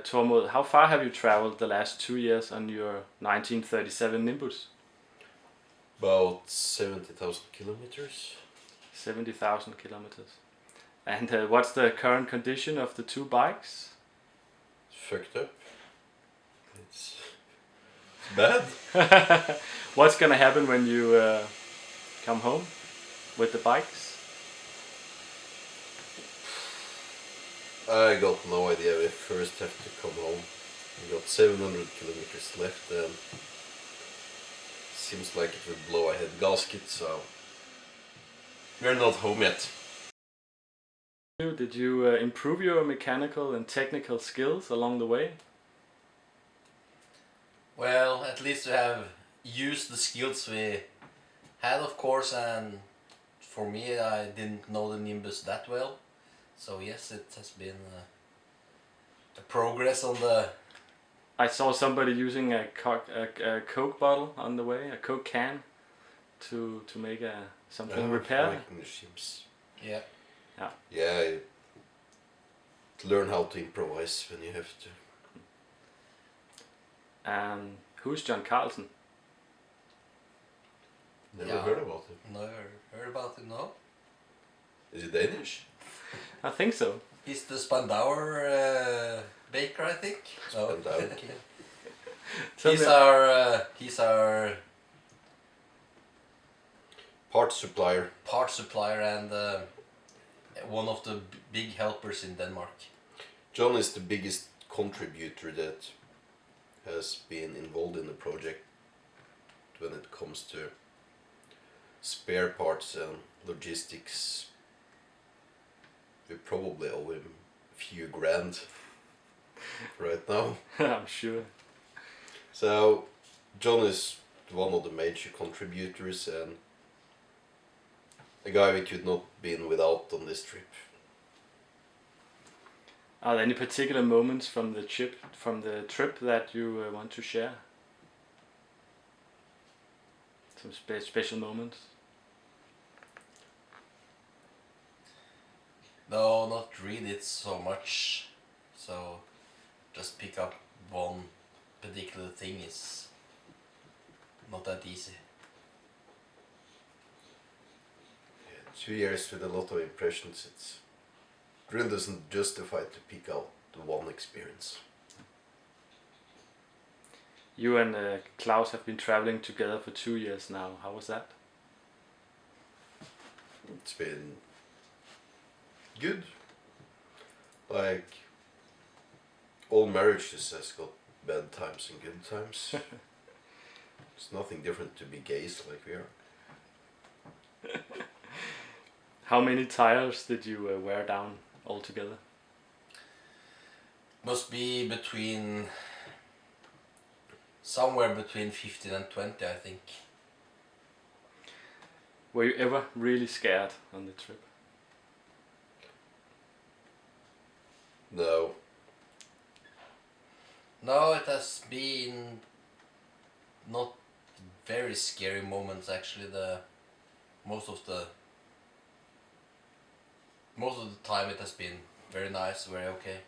Tormod, how far have you traveled the last 2 years on your 1937 Nimbus? About 70,000 kilometers. 70,000 kilometers. And what's the current condition of the two bikes? It's fucked up. It's bad. What's gonna happen when you come home with the bikes? I got no idea. We first have to come home. We got 700 kilometers left and seems like it will blow a head gasket, so we're not home yet. Did you improve your mechanical and technical skills along the way? Well, at least we have used the skills we had, of course, and for me, I didn't know the Nimbus that well. So yes, it has been a progress on the... I saw somebody using a Coke bottle on the way, a Coke can, to make something repair. Making the ships. Yeah. Yeah, you learn how to improvise when you have to. Who's John Carlson? Never heard about him. Never heard about him, no? Is he Danish? I think so. He's the Spandauer baker, I think. Spandauer. He's our Part supplier. part supplier and one of the big helpers in Denmark. John is the biggest contributor that has been involved in the project when it comes to spare parts and logistics. We probably owe him a few grand right now. I'm sure. So John is one of the major contributors and a guy we could not been without on this trip. Are there any particular moments from the trip that you want to share? Some special moments? No, not read it so much. So just pick up one particular thing is not that easy. 2 years with a lot of impressions, it really doesn't justify to pick out the one experience. You and Klaus have been traveling together for 2 years now. How was that? It's been good. Like all marriages has got bad times and good times. It's nothing different to be gays like we are. How many tires did you wear down altogether? Must be somewhere between 15 and 20, I think. Were you ever really scared on the trip? No. No, it has been not very scary moments actually. Most of the time it has been very nice, very okay.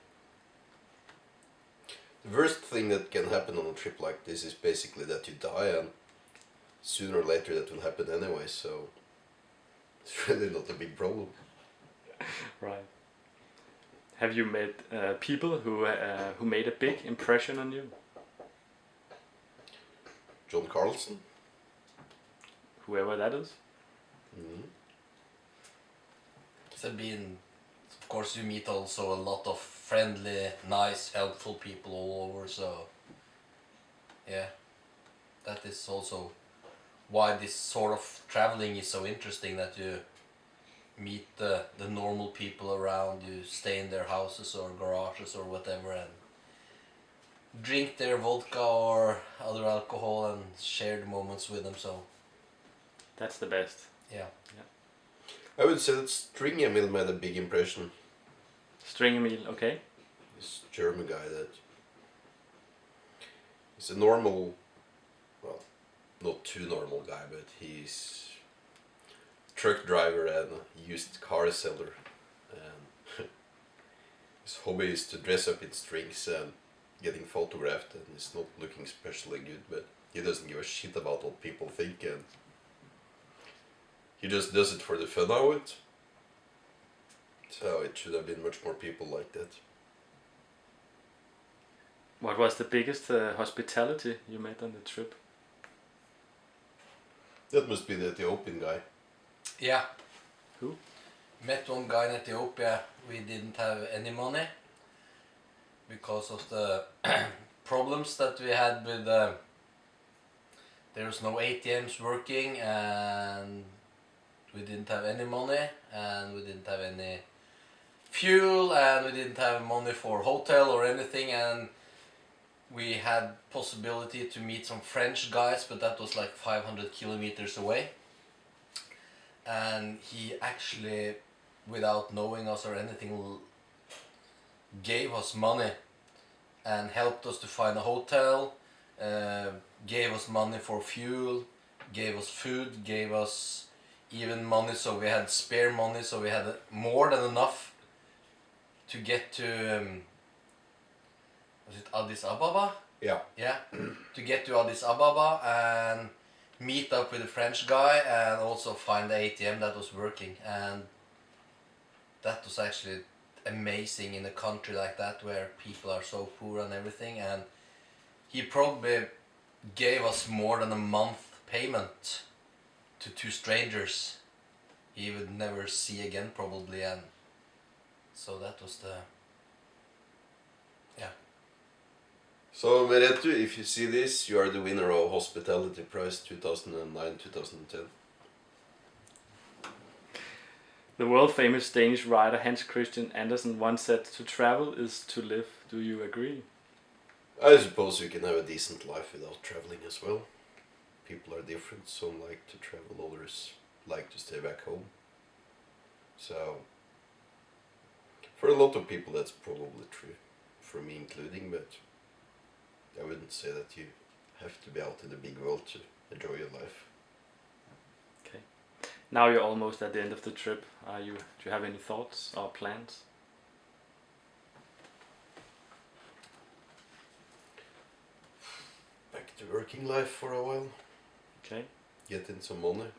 The worst thing that can happen on a trip like this is basically that you die, and sooner or later that will happen anyway, so it's really not a big problem. Right. Have you met people who made a big impression on you? John Carlson. Whoever that is? Mm-hmm. Of course you meet also a lot of friendly, nice, helpful people all over, so yeah, that is also why this sort of traveling is so interesting, that you meet the normal people around, you stay in their houses or garages or whatever and drink their vodka or other alcohol and share the moments with them, so That's the best. yeah. I would say that String Emil made a big impression. String Emil, okay. This German guy that he's a normal, well, not too normal guy, but he's a truck driver and a used car seller. And his hobby is to dress up in strings and getting photographed and he's not looking especially good, but he doesn't give a shit about what people think, and he just does it for the fun of it. So it should have been much more people like that. What was the biggest hospitality you met on the trip? That must be the Ethiopian guy. Yeah. Who? Met one guy in Ethiopia. We didn't have any money because of the problems that we had with there was no ATMs working, and we didn't have any money, and we didn't have any fuel, and we didn't have money for hotel or anything, and we had possibility to meet some French guys, but that was like 500 kilometers away. And he actually, without knowing us or anything, gave us money and helped us to find a hotel, gave us money for fuel, gave us food, gave us even money, so we had spare money, so we had more than enough to get to was it Addis Ababa? Yeah. Yeah, to get to Addis Ababa and meet up with a French guy and also find the ATM that was working. And that was actually amazing in a country like that where people are so poor and everything. And he probably gave us more than a month payment to two strangers he would never see again probably, and so that was the So Meretu, if you see this, you are the winner of Hospitality Prize 2009-2010. The world famous Danish writer Hans Christian Andersen once said, "To travel is to live." Do you agree? I suppose you can have a decent life without traveling as well. People are different, some like to travel, others like to stay back home. So, for a lot of people that's probably true, for me including, but I wouldn't say that you have to be out in the big world to enjoy your life. Okay. Now you're almost at the end of the trip. Do you have any thoughts or plans? Back to working life for a while, Okay. get in some money.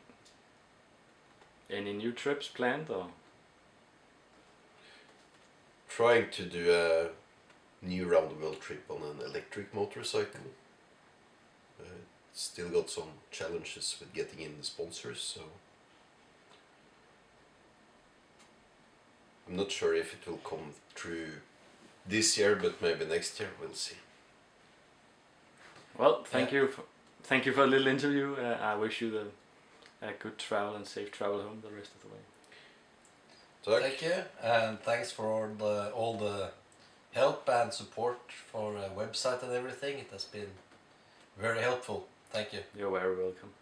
Any new trips planned or? Trying to do a new round the world trip on an electric motorcycle. Still got some challenges with getting in the sponsors, so I'm not sure if it will come through this year, but maybe next year, we'll see. Well, thank you for a little interview. I wish you a good travel and safe travel home the rest of the way. Tack. Thank you, and thanks for all the help and support for website and everything. It has been very helpful. Thank you. You're very welcome.